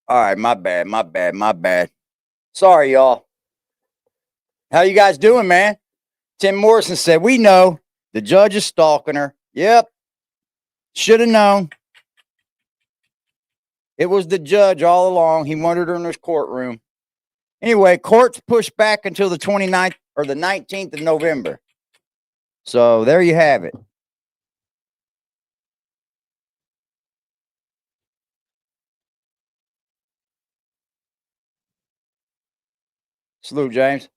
All right, my bad. Sorry, y'all. How you guys doing, man? Tim Morrison said, "We know the judge is stalking her." Yep, should have known. It was the judge all along. He wanted her in his courtroom. Anyway, court's pushed back until the 29th or the 19th of November. So there you have it. Salute, James.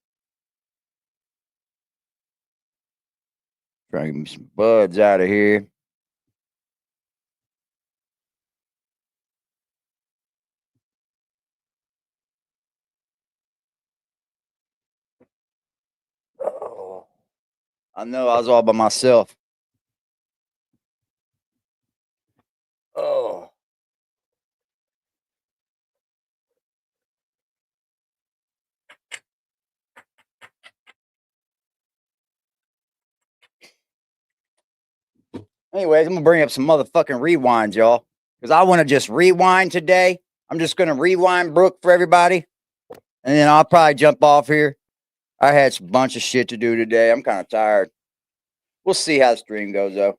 Trying to get me some buds out of here. Oh, I know I was all by myself. Oh. Anyways, I'm gonna bring up some motherfucking rewinds, y'all, because I want to just rewind today. I'm just gonna rewind Brooke for everybody, and then I'll probably jump off here. I had a bunch of shit to do today. I'm kind of tired. We'll see how the stream goes, though.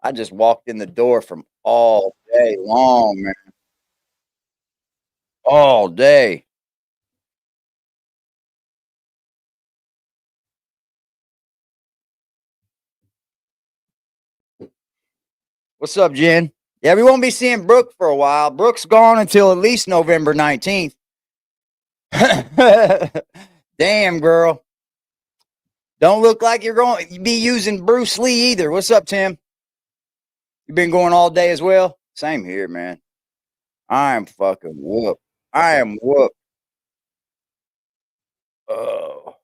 I just walked in the door from all day long, man. All day. What's up, Jen? Yeah, we won't be seeing Brooke for a while. Brooke's gone until at least November 19th. Damn, girl. Don't look like you're going to be using Bruce Lee either. What's up, Tim? You been going all day as well? Same here, man. I am fucking whooped. I am whooped. Oh.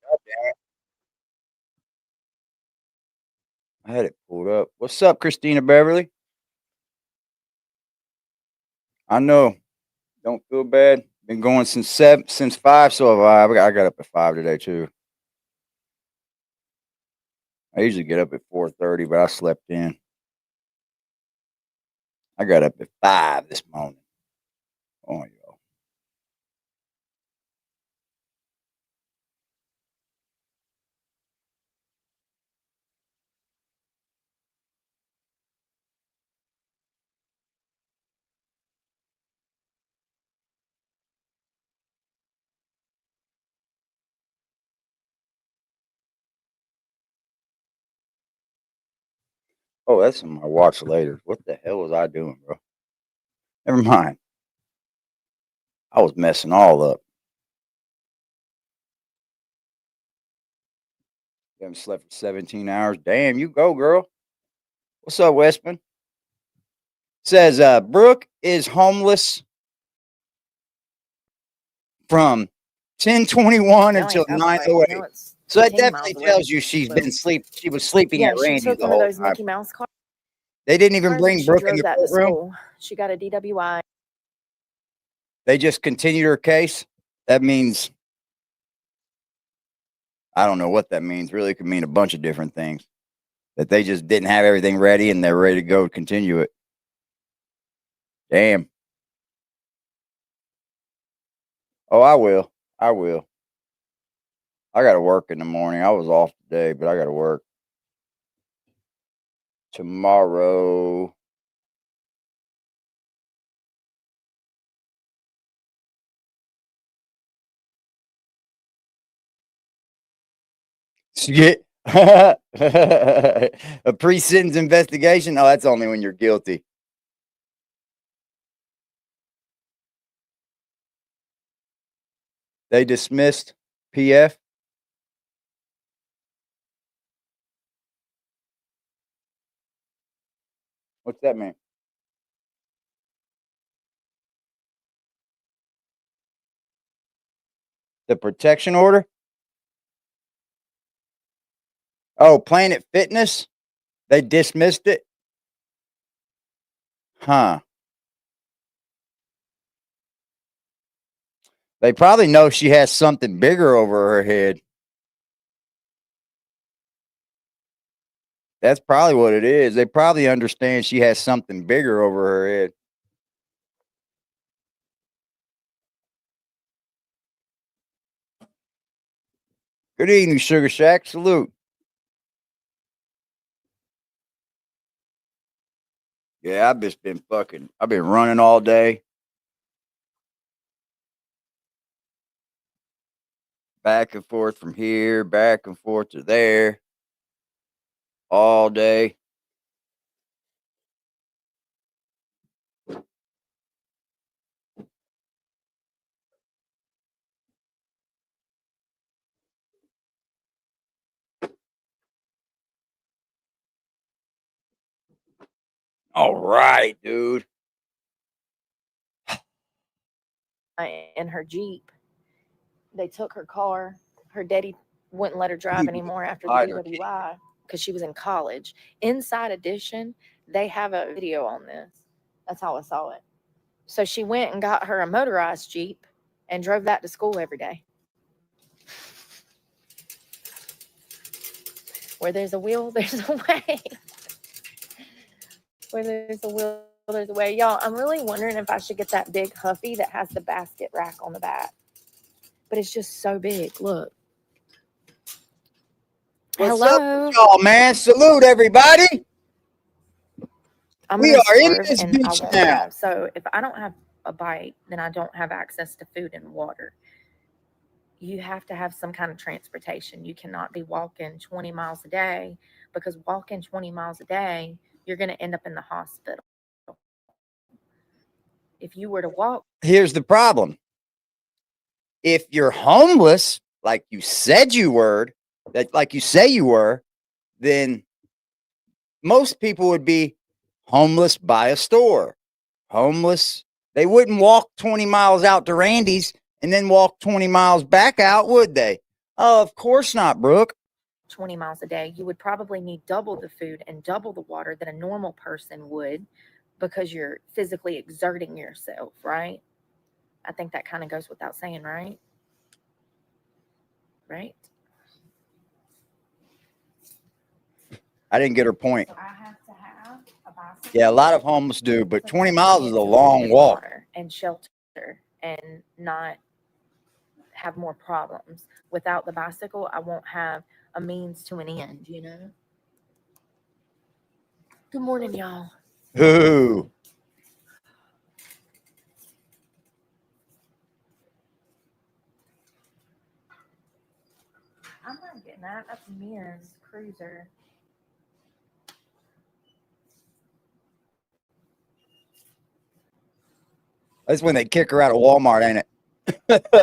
God damn it. I had it pulled up. What's up, Christina Beverly? I know. Don't feel bad. Been going since 5, so have I. I got up at 5 today too. I usually get up at 4:30, but I slept in. I got up at 5 this morning. Oh, yo. Oh, that's on my watch later. What the hell was I doing, bro? Never mind. I was messing all up. You haven't slept for 17 hours. Damn, you go, girl. What's up, Westman? Says Brooke is homeless from 10:21 No, until I 9:08. it's So that 15 miles definitely away. tells you she was sleeping Yeah, at she Randy's took the one of whole those time. Mickey Mouse cars They didn't even and bring she Brooke in drove the that to courtroom. school. She got a DWI. They just continued her case. That means I don't know what that means. Really, it could mean a bunch of different things. That they just didn't have everything ready and they're ready to go continue it. Damn. Oh, I will. I will. I got to work in the morning. I was off today, but I got to work tomorrow. You get a pre-sentence investigation. Oh, that's only when you're guilty. They dismissed PF. What's that mean? The protection order? Oh, Planet Fitness? They dismissed it? Huh. They probably know she has something bigger over her head. That's probably what it is. They probably understand she has something bigger over her head. Good evening, Sugar Shack. Salute. Yeah, I've been running all day. Back and forth from here, back and forth to there. All day. All right, dude. In her Jeep. They took her car. Her daddy wouldn't let her drive anymore after the DWI because she was in college. Inside Edition, they have a video on this. That's how I saw it. So she went and got her a motorized Jeep and drove that to school every day. Where there's a will, there's a way. Where there's a will, there's a way. Y'all, I'm really wondering if I should get that big Huffy that has the basket rack on the back. But it's just so big. Look. What's Hello. up with y'all, man? Salute, everybody. We are in this beach now. So if I don't have a bike, then I don't have access to food and water. You have to have some kind of transportation. You cannot be walking 20 miles a day, because walking 20 miles a day, you're going to end up in the hospital. If you were to walk. Here's the problem. If you're homeless, like you said you were, then most people would be homeless by a store. Homeless. They wouldn't walk 20 miles out to Randy's and then walk 20 miles back out, would they? Oh, of course not, Brooke. 20 miles a day, you would probably need double the food and double the water that a normal person would, because you're physically exerting yourself, right? I think that kind of goes without saying, right? Right? I didn't get her point. So I have to have a bicycle. Yeah, a lot of homeless do, but 20 miles is a long walk. And shelter and not have more problems. Without the bicycle, I won't have a means to an end, you know? Good morning, y'all. Ooh. I'm not getting that. That's Mia's cruiser. That's when they kick her out of Walmart, ain't it?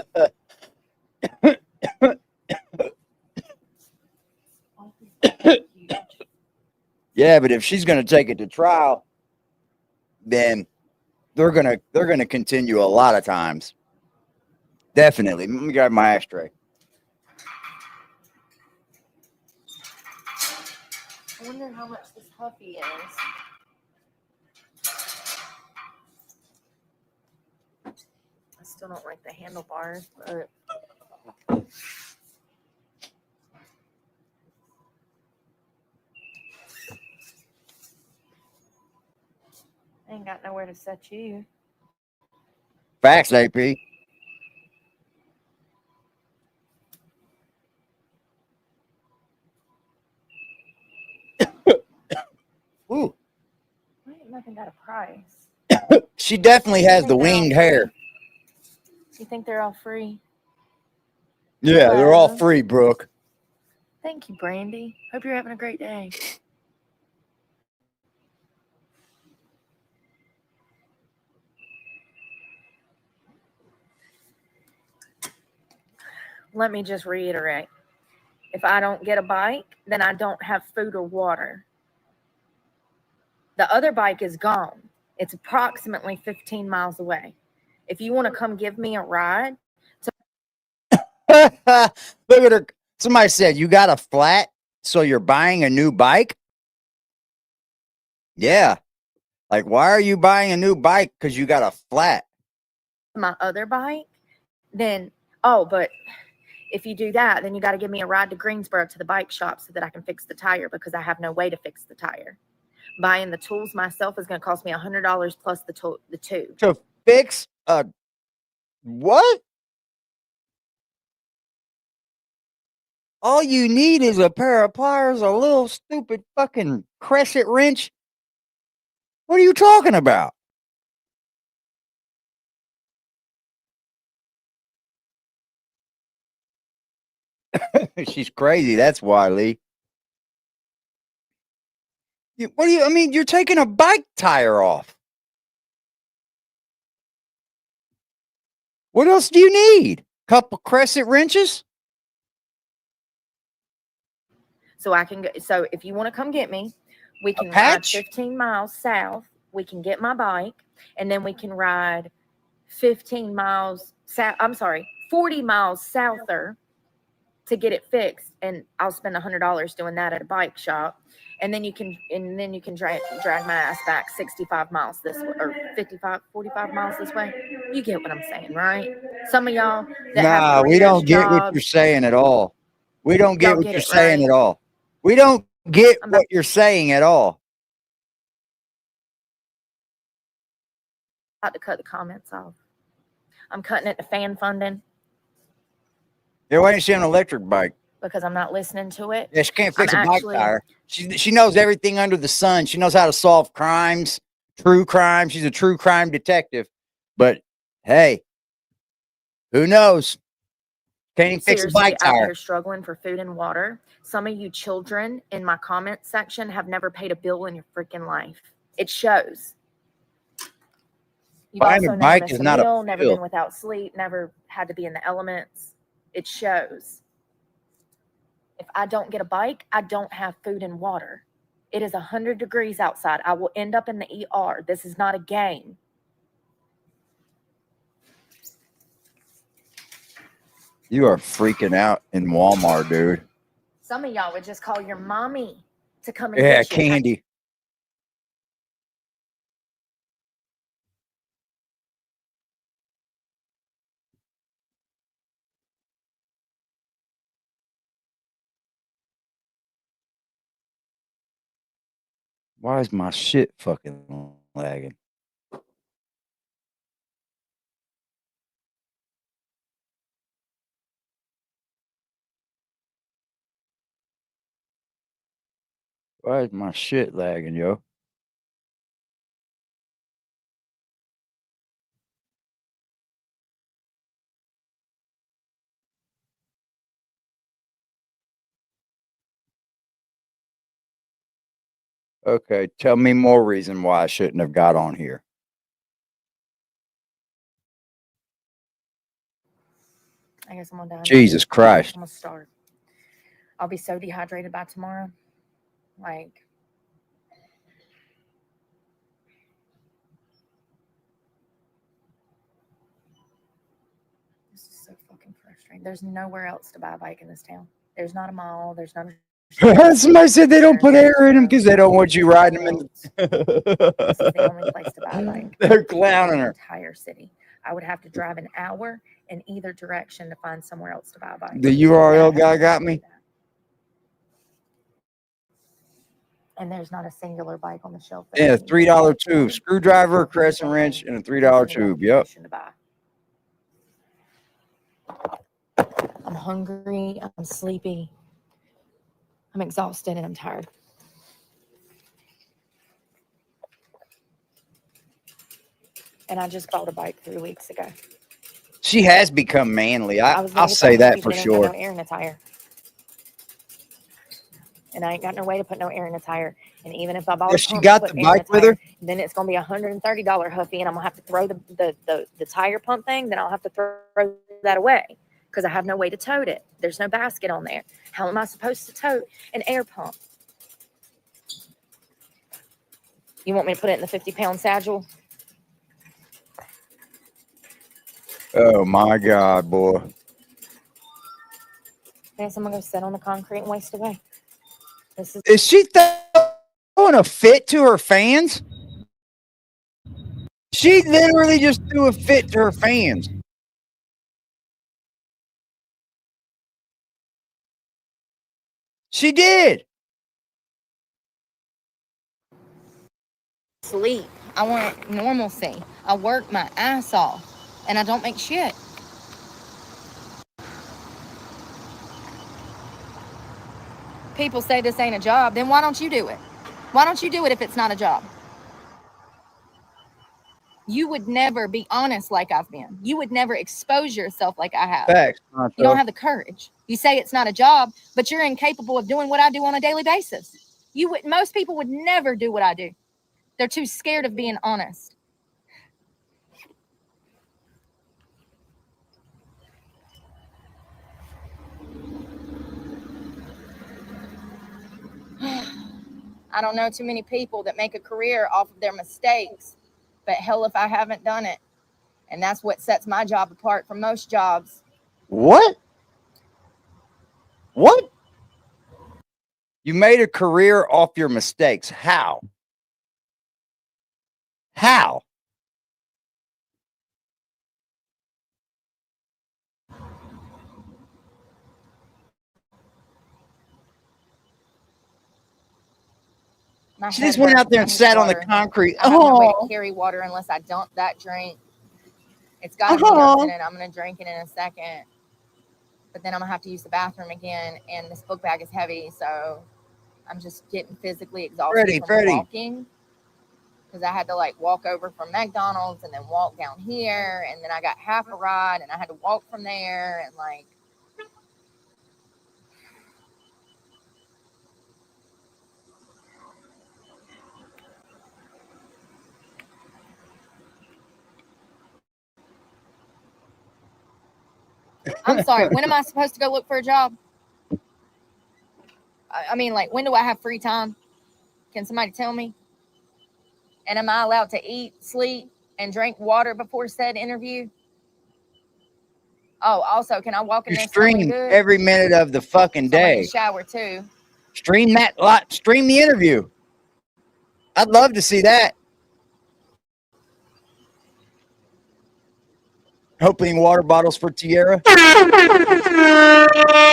Yeah, but if she's going to take it to trial, then they're gonna continue a lot of times. Definitely. Let me grab my ashtray. I wonder how much this Huffy is. I still don't like the handlebars, but I ain't got nowhere to set you. Facts, AP. Ooh. Ain't nothing got a price. She definitely has the winged hair. You think they're all free? Yeah, they're all free, Brooke. Thank you, Brandy. Hope you're having a great day. Let me just reiterate. If I don't get a bike, then I don't have food or water. The other bike is gone. It's approximately 15 miles away. If you want to come give me a ride, Look at her. Somebody said, you got a flat, so you're buying a new bike? Yeah. Like, why are you buying a new bike? Because you got a flat. My other bike, then, oh, but if you do that, then you got to give me a ride to Greensboro to the bike shop so that I can fix the tire because I have no way to fix the tire. Buying the tools myself is going to cost me $100 plus the tube. To fix a what? All you need is a pair of pliers, a little stupid fucking crescent wrench. What are you talking about? She's crazy. That's why, Lee. What do you, I mean, you're taking a bike tire off. What else do you need? Couple crescent wrenches? So I can go. So if you want to come get me, we can ride patch? 15 miles south. We can get my bike, and then we can ride 15 miles south. I'm sorry, 40 miles souther to get it fixed, and I'll spend $100 doing that at a bike shop. And then you can drag my ass back 65 miles this way, or 45 miles this way. You get what I'm saying, right? Some of y'all that have Nah, we careers, don't get what jobs, you're saying at all. We don't get y'all what get you're it, saying right? at all. We don't get I'm what you're saying at all. about to cut the comments off. I'm cutting it to fan funding Yeah, why didn't she have an electric bike? because I'm not listening to it. Yeah, she can't fix I'm a bike tire. She knows everything under the sun. She knows how to solve crimes, true crime. She's a true crime detective. But hey, who knows? Can't even fix a seriously bike out tire. here struggling for food and water. Some of you children in my comment section have never paid a bill in your freaking life. It shows. You've Buying a also never bike missed is a not a meal, never skill. been without sleep, never had to be in the elements. It shows. If I don't get a bike, I don't have food and water. It is 100 degrees outside. I will end up in the ER. This is not a game. You are freaking out in Walmart, dude. Some of y'all would just call your mommy to come and Yeah, get you. candy. Why is my shit fucking lagging? Why is my shit lagging, yo? Okay, tell me more reason why I shouldn't have got on here. I guess I'm gonna die. Jesus Christ. I'm gonna starve. I'll be so dehydrated by tomorrow. Like, this is so fucking frustrating. There's nowhere else to buy a bike in this town. There's not a mall. There's not a Somebody said they don't put air in them because they don't want you riding them in. this is the only place to buy a bike. They're clowning her. Entire city. I would have to drive an hour in either direction to find somewhere else to buy a bike. The URL guy got me. And there's not a singular bike on the shelf. Yeah, $3 tube, screwdriver, crescent wrench, and a $3 tube. Yep. I'm hungry. I'm sleepy. I'm exhausted and I'm tired. And I just bought a bike 3 weeks ago. She has become manly. I'll say that for sure. No air in the tire. And I ain't got no way to put no air in the tire. And even if I bought She got the bike with her, then it's gonna be $130 huffy, and I'm gonna have to throw the tire pump thing. Then I'll have to throw that away because I have no way to tote it. There's no basket on there. How am I supposed to tote an air pump? You want me to put it in the 50-pound satchel? oh my God, boy. Guess I'm gonna go sit on the concrete and waste away. This Is she throwing a fit to her fans? She literally just threw a fit to her fans. She did. sleep. I want normalcy. I work my ass off, and I don't make shit. People say this ain't a job, then why don't you do it? Why don't you do it if it's not a job? You would never be honest like I've been. You would never expose yourself like I have. Facts. You don't have the courage. You say it's not a job, but you're incapable of doing what I do on a daily basis. Most people would never do what I do. They're too scared of being honest. I don't know too many people that make a career off of their mistakes, but hell if I haven't done it. And that's what sets my job apart from most jobs. What? What? You made a career off your mistakes. How? How? She just went out there and sat on the concrete. I have no way to carry water unless I dump that drink. It's got nuts in it. I'm going to drink it in a second. But then I'm going to have to use the bathroom again. And this book bag is heavy. So I'm just getting physically exhausted from walking. Because I had to like walk over from McDonald's and then walk down here. And then I got half a ride and I had to walk from there. And like, I'm sorry. When am I supposed to go look for a job? I mean, like, when do I have free time? Can somebody tell me? And am I allowed to eat, sleep, and drink water before said interview? Oh, also, can I walk in there stream every minute of the fucking day? Shower too. Stream that lot. Stream the interview. I'd love to see that. Opening water bottles for Tierra. Are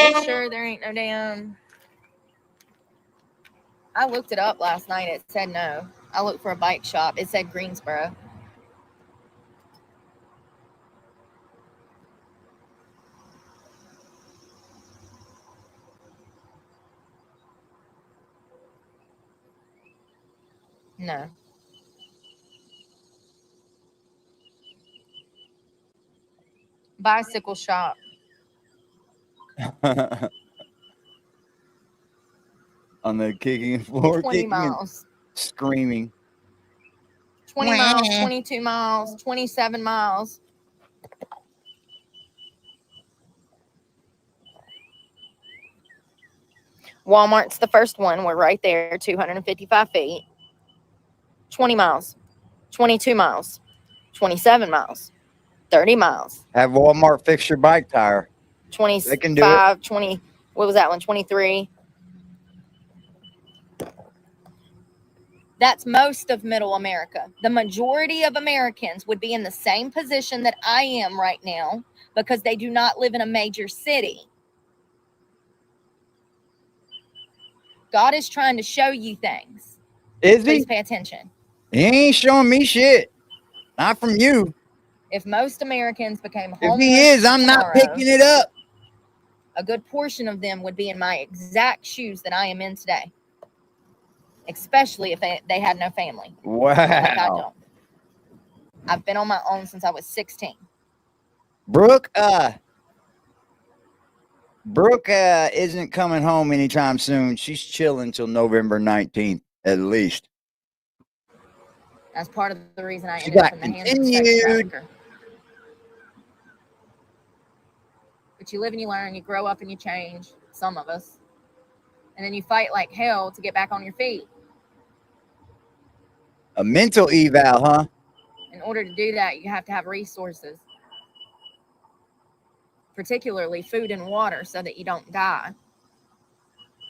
you sure there ain't no damn? I looked it up last night. It said no. I looked for a bike shop. It said Greensboro. No. Bicycle shop. On the kicking floor. 20 miles. Screaming. 20 miles, 22 miles, 27 miles. Walmart's the first one. We're right there, 255 feet. 20 miles, 22 miles, 27 miles, 30 miles. Have Walmart fix your bike tire. 25, 20. What was that one? 23. That's most of middle America. The majority of Americans would be in the same position that I am right now because they do not live in a major city. God is trying to show you things. Please pay attention. He ain't showing me shit. Not from you. If most Americans became homeless, if he is, I'm not picking it up. A good portion of them would be in my exact shoes that I am in today. Especially if they had no family. Wow. Like I don't. I've been on my own since I was 16. Brooke isn't coming home anytime soon. She's chilling till November 19th, at least. That's part of the reason I ended up in the hands of a sex trafficker. But you live and you learn, you grow up and you change, some of us. And then you fight like hell to get back on your feet. A mental eval, huh? In order to do that, you have to have resources. particularly food and water, so that you don't die.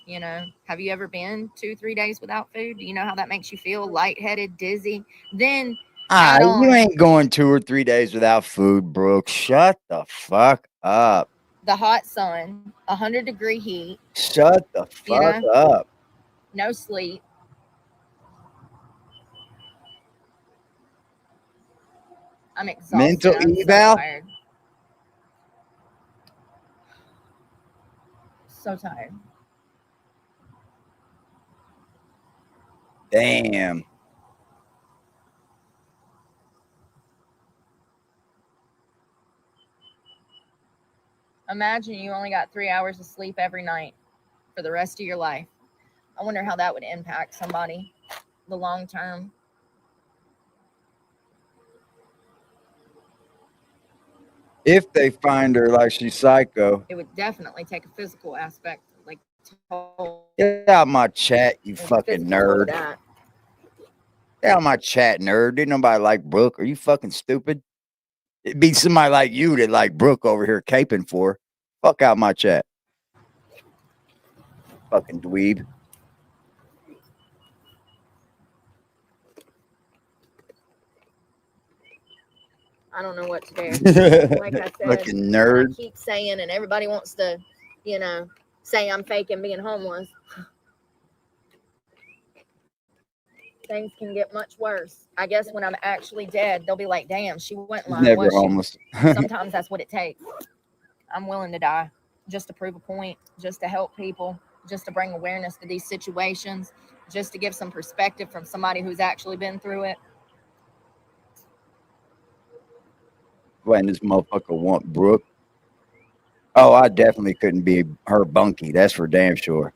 You know, have you ever been 2, 3 days without food? Do you know how that makes you feel? Lightheaded, dizzy. Then add You on ain't going 2 or 3 days without food, Brooke. Shut the fuck up. the hot sun, 100-degree heat, Shut the you fuck know, up. no sleep. I'm exhausted. Mental I'm so eval? tired. So tired. Damn. Imagine you only got 3 hours of sleep every night for the rest of your life. I wonder how that would impact somebody the long term. If they find her like she's psycho. It would definitely take a physical aspect, like Get out my chat, you there's a fucking physical toll to nerd. that. Get out my chat, nerd. Didn't nobody like Brooke? Are you fucking stupid? It'd be somebody like you that like Brooke over here caping for. Fuck out my chat. Fucking dweeb. I don't know what to do. Like I said, Fucking and nerd. I keep saying, and everybody wants to, say I'm faking being homeless. Things can get much worse. I guess when I'm actually dead, they'll be like, damn, she went He's lying, never was she? homeless. Sometimes that's what it takes. I'm willing to die just to prove a point, just to help people, just to bring awareness to these situations, just to give some perspective from somebody who's actually been through it. When this motherfucker want Brooke. Oh, I definitely couldn't be her bunkie. That's for damn sure.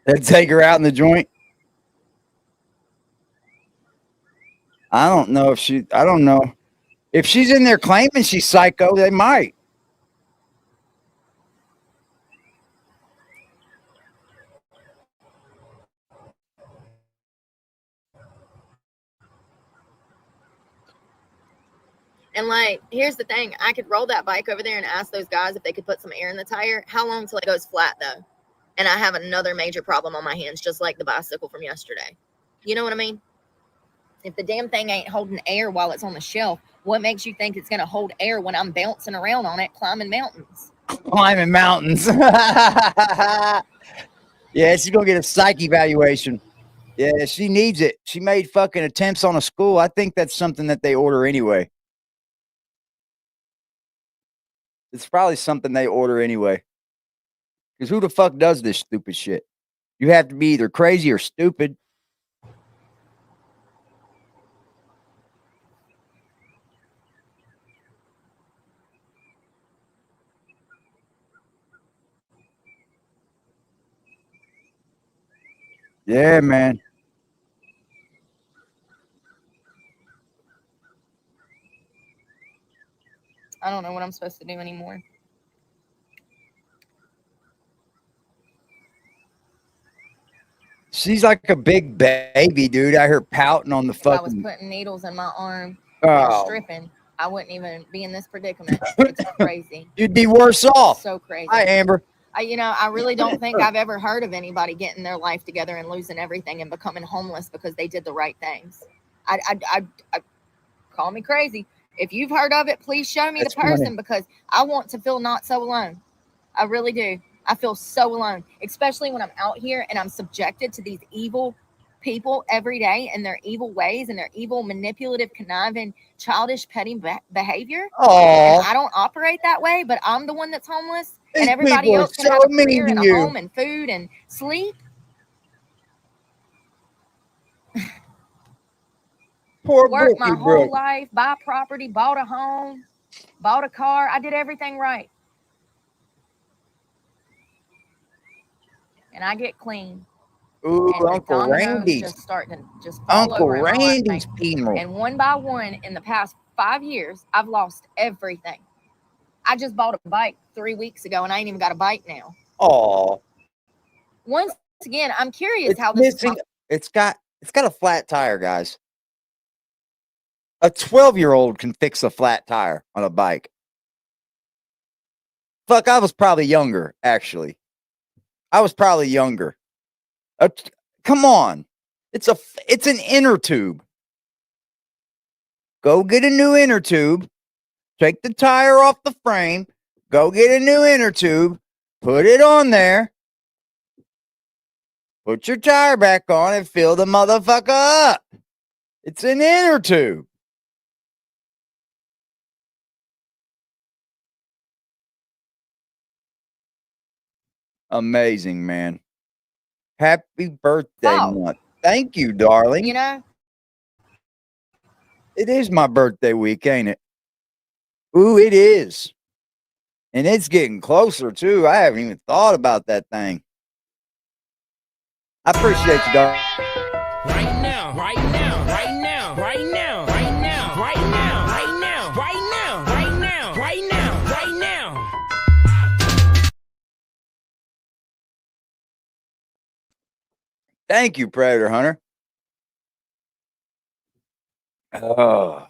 They'd take her out in the joint. I don't know if I don't know. If she's in there claiming she's psycho, they might. And like, here's the thing: I could roll that bike over there and ask those guys if they could put some air in the tire. How long till it goes flat though? And I have another major problem on my hands, just like the bicycle from yesterday. You know what I mean? If the damn thing ain't holding air while it's on the shelf, what makes you think it's going to hold air when I'm bouncing around on it, climbing mountains? Climbing mountains. Yeah, she's gonna get a psych evaluation. Yeah, she needs it. She made fucking attempts on a school. I think that's something that they order anyway. It's probably something they order anyway. Because who the fuck does this stupid shit? You have to be either crazy or stupid. Yeah, man. I don't know what I'm supposed to do anymore. She's like a big baby, dude. I heard pouting on the If I was fucking. putting needles in my arm or stripping, I wouldn't even be in this predicament. It's crazy. You'd be worse off. So crazy. Hi, Amber. I really don't think I've ever heard of anybody getting their life together and losing everything and becoming homeless because they did the right things. I call me crazy. If you've heard of it, please show me That's the person funny. because I want to feel not so alone. I really do. I feel so alone, especially when I'm out here and I'm subjected to these evil people every day and their evil ways and their evil, manipulative, conniving, childish, petty behavior. And Oh, I don't operate that way, but I'm the one that's homeless, these and everybody people are else can so have a mean career to and a you. home and food and sleep. Poor Worked my Brookie, whole Brooke. life, buy property, bought a home, bought a car. I did everything right. And I get clean. Ooh, And the Uncle dominoes Randy's. just start to just fall Uncle over in my Randy's life. funeral. And one by one, in the past 5 years, I've lost everything. I just bought a bike 3 weeks ago, and I ain't even got a bike now. Oh, Once again, I'm curious it's how this. missing. It's got a flat tire, guys. A 12-year-old can fix a flat tire on a bike. Fuck, I was probably younger, actually. I was probably younger. Come on. It's an inner tube. Go get a new inner tube. Take the tire off the frame. Go get a new inner tube. Put it on there. Put your tire back on and fill the motherfucker up. It's an inner tube. Amazing, man. Happy birthday month. Thank you, darling. You know? It is my birthday week, ain't it? Ooh, it is. And it's getting closer, too. I haven't even thought about that thing. I appreciate you, darling. Right now, right now, right now, right now, right now, right now, right now, right now, right now, right now, right now. Thank you, Predator Hunter. Oh.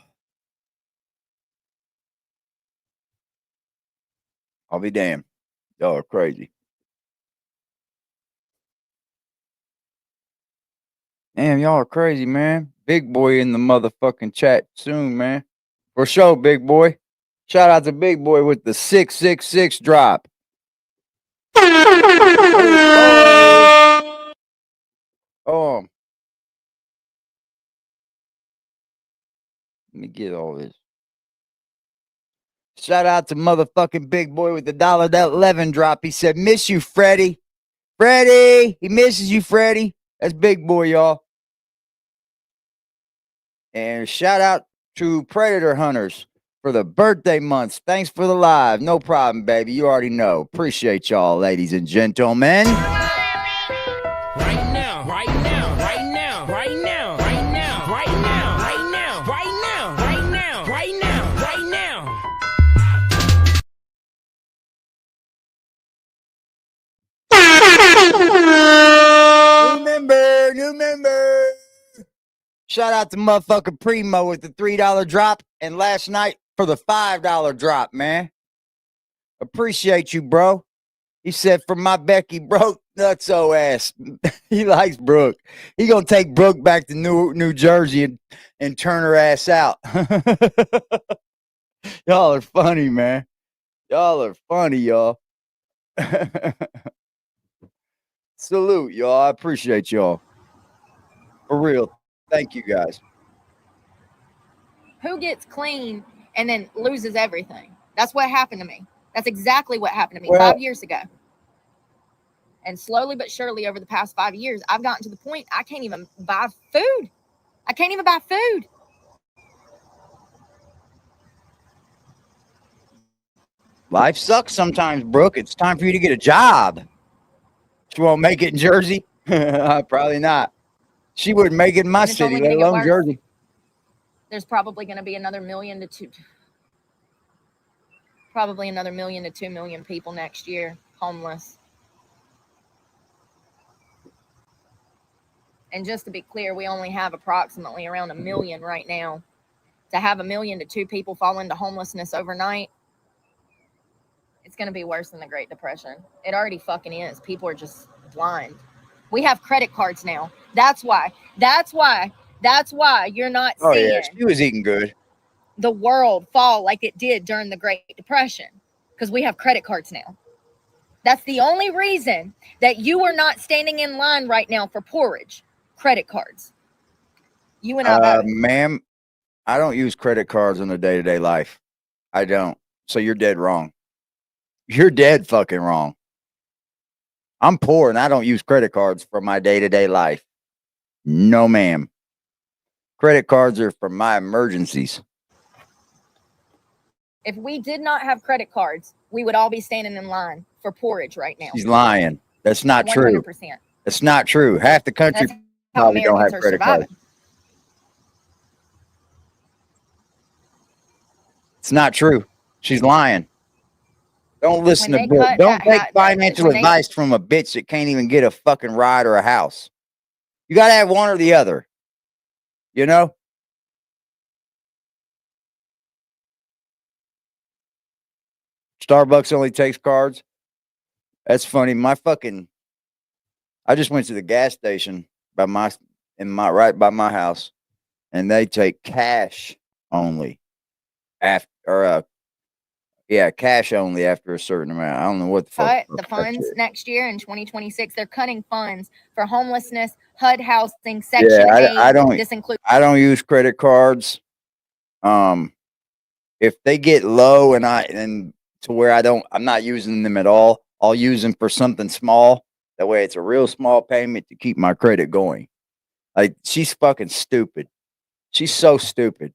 I'll be damned. Y'all are crazy. Damn, y'all are crazy, man. Big boy in the motherfucking chat soon, man. For sure, big boy. Shout out to Big Boy with the 666 drop. Oh, let me get all this. Shout out to motherfucking Big Boy with the $11 drop. He said, miss you, Freddie. Freddie, he misses you, Freddie. That's Big Boy, y'all. And shout out to Predator Hunters for the birthday months. Thanks for the live. No problem, baby. You already know. Appreciate y'all, ladies and gentlemen. Right now, right now, right now, right now, right now, right now, right now, right now, right now, right now, right now. New member. Shout out to motherfucking Primo with the $3 drop, and last night for the $5 drop, man. Appreciate you, bro. He said, for my Becky broke nutso ass. He likes Brooke. He gonna take Brooke back to New Jersey and turn her ass out. Y'all are funny, man. Y'all are funny, y'all. Salute, y'all. I appreciate y'all. For real. Thank you, guys. Who gets clean and then loses everything? That's what happened to me. That's exactly what happened to me 5 years ago. And slowly but surely over the past 5 years, I've gotten to the point I can't even buy food. I can't even buy food. Life sucks sometimes, Brooke. It's time for you to get a job. She won't make it in Jersey? Probably not. She wouldn't make it in my city, let alone Jersey. There's probably going to be another 1 million to 2 million people next year homeless. And just to be clear, we only have approximately around 1 million right now. To have 1 million to 2 people fall into homelessness overnight, it's going to be worse than the Great Depression. It already fucking is. People are just blind. We have credit cards now. That's why you're not seeing she was eating good. The world fall like it did during the Great Depression, because we have credit cards now. That's the only reason that you are not standing in line right now for porridge. Credit cards. You and I, ma'am, I don't use credit cards in the day-to-day life. I don't. So you're dead wrong. You're dead fucking wrong. I'm poor and I don't use credit cards for my day-to-day life. No, ma'am. Credit cards are for my emergencies. If we did not have credit cards, we would all be standing in line for porridge right now. She's lying. That's not 100%. True. That's not true. Half the country probably don't have credit cards. It's not true. She's lying. Don't listen to Brooke. Don't take financial advice from a bitch that can't even get a fucking ride or a house. You got to have one or the other. You know? Starbucks only takes cards. That's funny. I just went to the gas station right by my house, and they take cash only cash only after a certain amount. I don't know what the fuck. Cut the funds next year in 2026. They're cutting funds for homelessness, HUD housing, Section 8. I don't use credit cards. If they get low and to where I'm not using them at all, I'll use them for something small. That way it's a real small payment to keep my credit going. Like, she's fucking stupid. She's so stupid.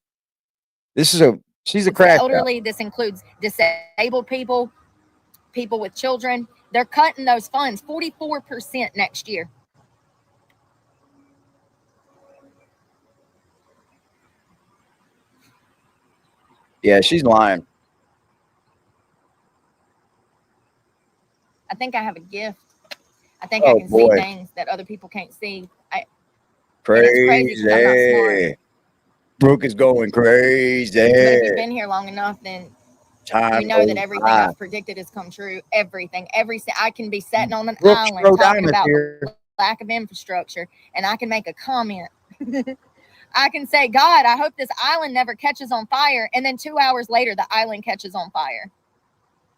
She's a crack. Elderly. This includes disabled people, people with children. They're cutting those funds 44% next year. Yeah, she's lying. I think I have a gift. I think I can see things that other people can't see. Crazy. I'm not smart. Brooke is going crazy. But if you've been here long enough, then you know that everything I've predicted has come true. Everything. I can be sitting on an island talking about the lack of infrastructure, and I can make a comment. I can say, God, I hope this island never catches on fire. And then 2 hours later, the island catches on fire.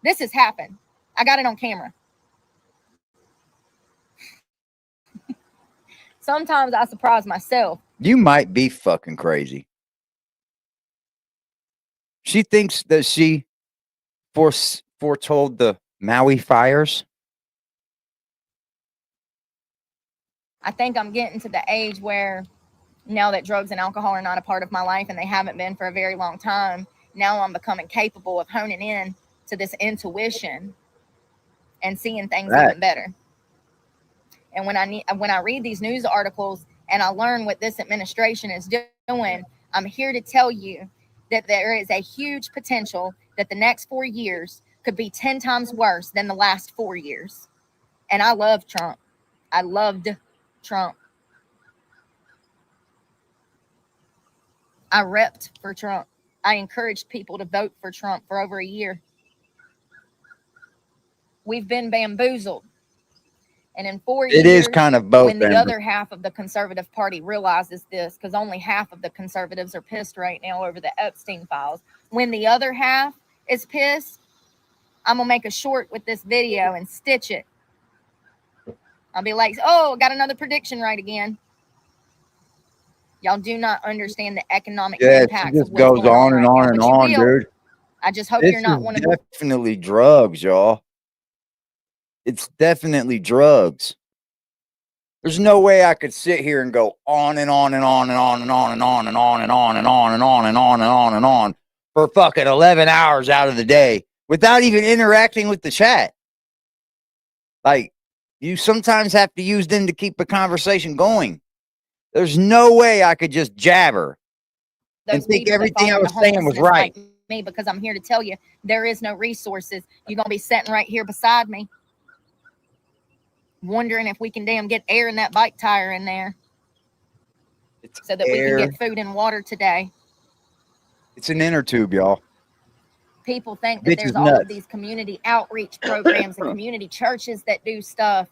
This has happened. I got it on camera. Sometimes I surprise myself. You might be fucking crazy. She thinks that she foretold the Maui fires. I think I'm getting to the age where now that drugs and alcohol are not a part of my life, and they haven't been for a very long time, now I'm becoming capable of honing in to this intuition and seeing things even better. And when I read these news articles and I learn what this administration is doing, I'm here to tell you that there is a huge potential that the next 4 years could be 10 times worse than the last 4 years. And I love Trump. I loved Trump. I repped for Trump. I encouraged people to vote for Trump for over a year. We've been bamboozled. And in 4 years, it is kind of both. When the other half of the conservative party realizes this, because only half of the conservatives are pissed right now over the Epstein files. When the other half is pissed, I'm going to make a short with this video and stitch it. I'll be like, oh, got another prediction right again. Y'all do not understand the economic impact. It just goes on and on and on, dude. I just hope you're not one of them. Definitely drugs, y'all. It's definitely drugs. There's no way I could sit here and go on and on and on and on and on and on and on and on and on and on and on and on and on for fucking 11 hours out of the day without even interacting with the chat. Like, you sometimes have to use them to keep the conversation going. There's no way I could just jabber and think everything I was saying was right. Like me, because I'm here to tell you there is no resources. You're going to be sitting right here beside me, wondering if we can damn get air in that bike tire in there so that we can get food and water today. It's an inner tube, y'all. People think that there's all of these community outreach programs and community churches that do stuff.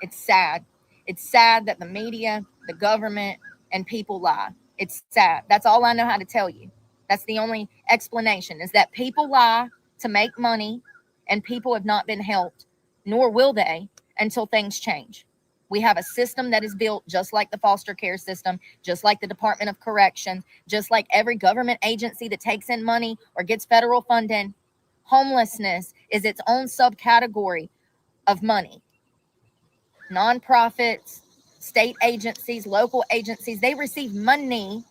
It's sad. It's sad that the media, the government, and people lie. It's sad. That's all I know how to tell you. That's the only explanation, is that people lie to make money, and people have not been helped, nor will they, until things change. We have a system that is built just like the foster care system, just like the Department of Corrections, just like every government agency that takes in money or gets federal funding. Homelessness is its own subcategory of money. Nonprofits, state agencies, local agencies, they receive money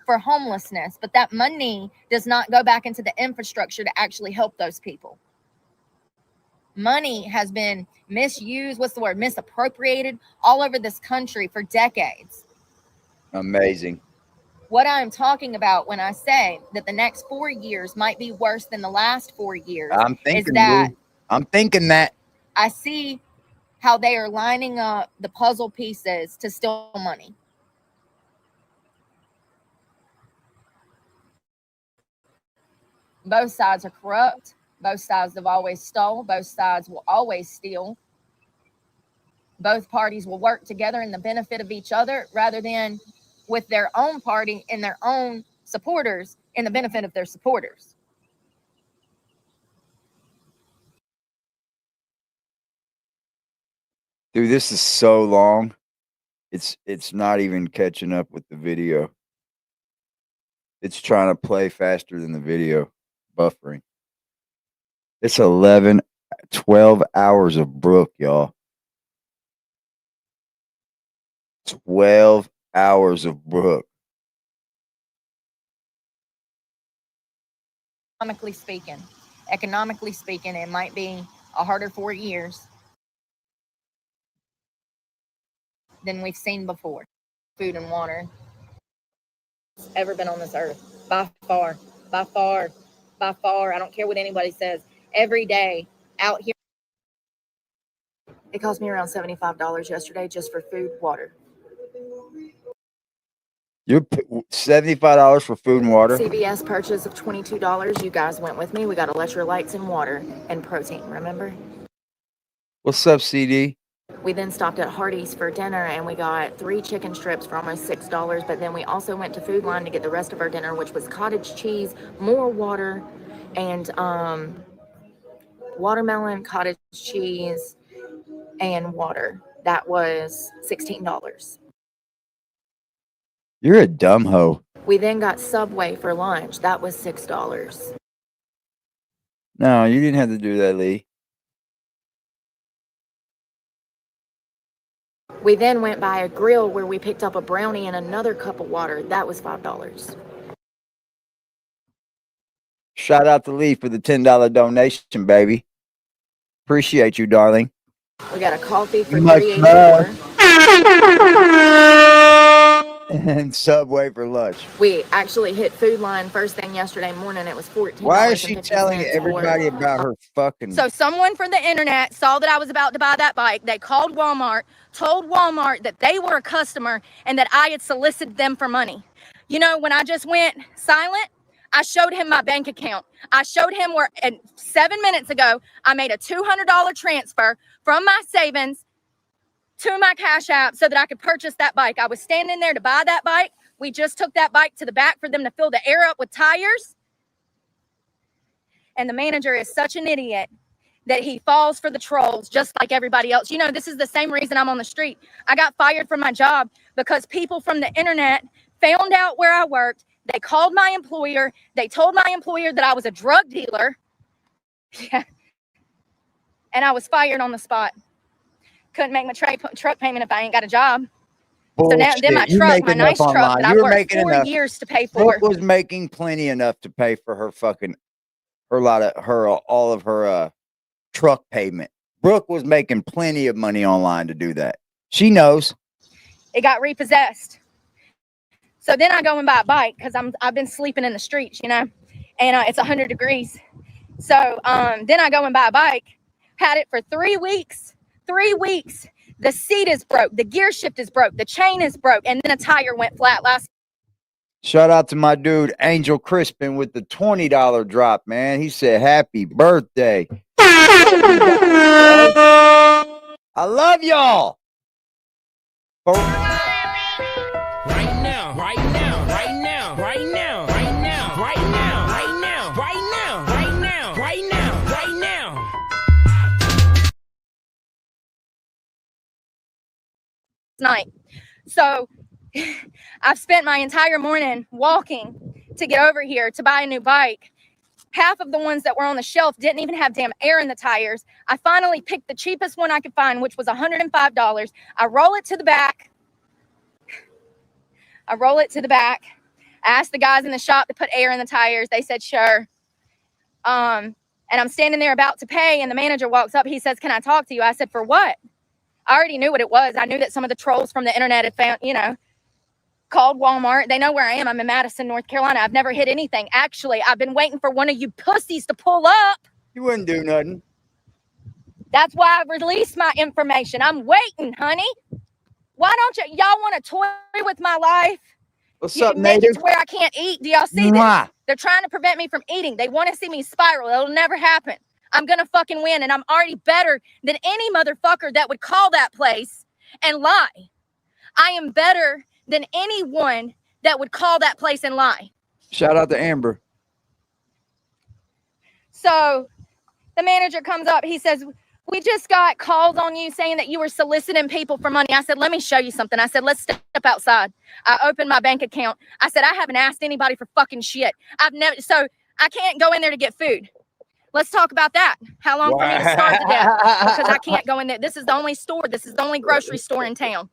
for homelessness, but that money does not go back into the infrastructure to actually help those people. Money has been misused, misappropriated all over this country for decades. Amazing. What I'm talking about when I say that the next 4 years might be worse than the last 4 years I'm thinking that I see how they are lining up the puzzle pieces to steal money. Both sides are corrupt. Both sides have always stole. Both sides will always steal. Both parties will work together in the benefit of each other rather than with their own party and their own supporters in the benefit of their supporters. Dude, this is so long. It's not even catching up with the video. It's trying to play faster than the video, buffering. It's 12 hours of Brooke, y'all. 12 hours of Brooke. Economically speaking, it might be a harder 4 years than we've seen before. Food and water ever been on this earth. By far. I don't care what anybody says. Every day out here. It cost me around $75 yesterday just for food, water. You're $75 for food and water? CVS purchase of $22. You guys went with me. We got electrolytes and water and protein, remember? What's up, CD? We then stopped at Hardee's for dinner and we got 3 chicken strips for almost $6. But then we also went to Food Line to get the rest of our dinner, which was cottage cheese, more water, and watermelon, cottage cheese, and water. That was $16. You're a dumb hoe. We then got Subway for lunch. That was $6. No, you didn't have to do that, Lee. We then went by a grill where we picked up a brownie and another cup of water. That was $5. Shout out to Lee for the $10 donation, baby. Appreciate you, darling. We got a coffee for Much $3.84. And Subway for lunch. We actually hit Food Line first thing yesterday morning. It was $14. Why is she telling everybody about her fucking... So someone from the internet saw that I was about to buy that bike. They called Walmart, told Walmart that they were a customer and that I had solicited them for money. You know, when I just went silent, I showed him my bank account. I showed him where 7 minutes ago, I made a $200 transfer from my savings to my Cash App so that I could purchase that bike. I was standing there to buy that bike. We just took that bike to the back for them to fill the air up with tires. And the manager is such an idiot that he falls for the trolls just like everybody else. You know, this is the same reason I'm on the street. I got fired from my job because people from the internet found out where I worked. They called my employer. They told my employer that I was a drug dealer. Yeah. And I was fired on the spot. Couldn't make my truck payment if I ain't got a job. Bullshit. So now, then my truck, my nice truck that I worked 4 years to pay for. Brooke was making plenty enough to pay for her fucking, all of her truck payment. Brooke was making plenty of money online to do that. She knows. It got repossessed. So then I go and buy a bike because I've been sleeping in the streets, you know, and it's 100 degrees. So then I go and buy a bike. Had it for 3 weeks. 3 weeks. The seat is broke. The gear shift is broke. The chain is broke. And then a tire went flat last. Shout out to my dude, Angel Crispin, with the $20 drop, man. He said, happy birthday. I love y'all. Right now, right now, right now, right now, right now, right now, right now, right now, right now, right now, right now. Night. So I've spent my entire morning walking to get over here to buy a new bike. Half of the ones that were on the shelf didn't even have damn air in the tires. I finally picked the cheapest one I could find, which was $105. I roll it to the back. I asked the guys in the shop to put air in the tires. They said, sure. And I'm standing there about to pay, and the manager walks up. He says, can I talk to you? I said, for what? I already knew what it was. I knew that some of the trolls from the internet had found, you know, called Walmart. They know where I am. I'm in Madison, North Carolina. I've never hit anything. Actually, I've been waiting for one of you pussies to pull up. You wouldn't do nothing. That's why I released my information. I'm waiting, honey. Why don't y'all want to toy with my life? What's up, make native? it to where I can't eat. Do y'all see Mwah. this? They're trying to prevent me from eating. They want to see me spiral. It'll never happen. I'm going to fucking win, and I'm already better than any motherfucker that would call that place and lie. I am better than anyone that would call that place and lie. Shout out to Amber. So the manager comes up. He says, we just got calls on you saying that you were soliciting people for money. I said, let me show you something. I said, let's step outside. I opened my bank account. I said, I haven't asked anybody for fucking shit. So I can't go in there to get food. Let's talk about that. How long for me to starve to death? Because I can't go in there. This is the only store. This is the only grocery store in town.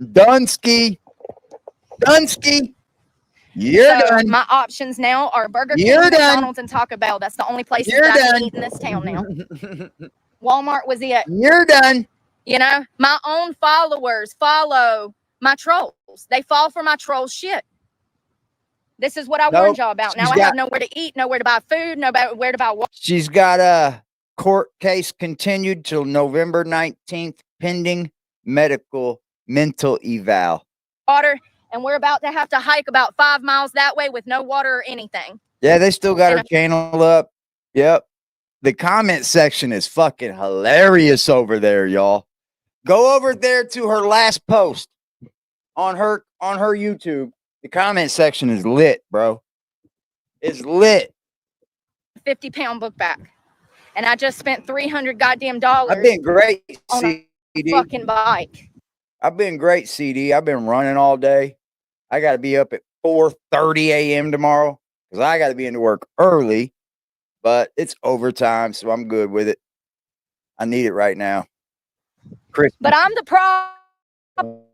Dunsky. You're done. My options now are Burger King, McDonald's, and Taco Bell. That's the only places that I can eat in this town now. Walmart was it. You're done. You know, my own followers follow my trolls. They fall for my troll shit. This is what I warned y'all about. Now I have nowhere to eat, nowhere to buy food, nowhere to buy water. She's got a court case continued till November 19th, pending mental eval. And we're about to have to hike about 5 miles that way with no water or anything. Yeah, they still got her channel up. Yep. The comment section is fucking hilarious over there, y'all. Go over there to her last post on her YouTube. The comment section is lit, bro. It's lit. 50-pound book back. And I just spent $300 goddamn dollars. I've been great, on CD. a fucking bike. I've been great, CD. I've been running all day. I got to be up at 4:30 a.m. tomorrow because I got to be into work early, but it's overtime, so I'm good with it. I need it right now. Chris, but I'm the problem.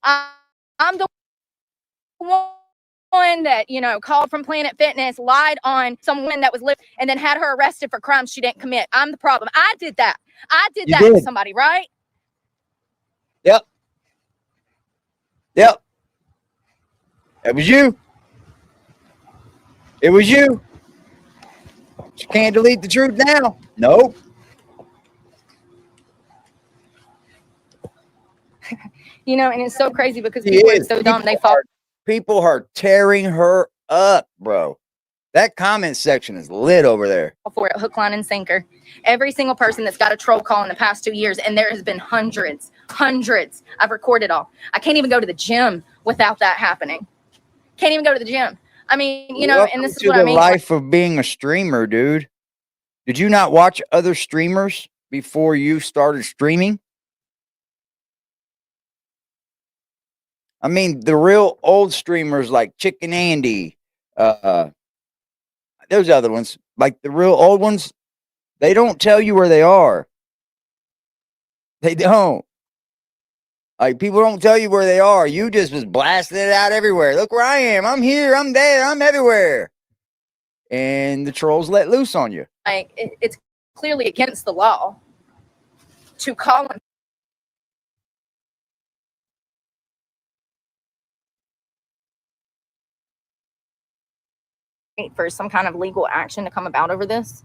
I'm the one that, you know, called from Planet Fitness, lied on someone that was living, and then had her arrested for crimes she didn't commit. I'm the problem. I did that. I did that to somebody, right? Yep. It was you. It was you. You can't delete the truth now. Nope. You know, and it's so crazy because people are so dumb. People are tearing her up, bro. That comment section is lit over there. For it, hook, line, and sinker. Every single person that's got a troll call in the past 2 years, and there has been hundreds. I've recorded all. I can't even go to the gym without that happening. Can't even go to the gym. I mean, you know, Welcome and this is to what the I mean. Life of being a streamer, dude. Did you not watch other streamers before you started streaming? I mean, the real old streamers like Chicken Andy, those other ones, like the real old ones, they don't tell you where they are. They don't. Like, people don't tell you where they are. You just was blasting it out everywhere. Look where I am. I'm here. I'm there. I'm everywhere. And the trolls let loose on you. Like, it's clearly against the law to call them. For some kind of legal action to come about over this.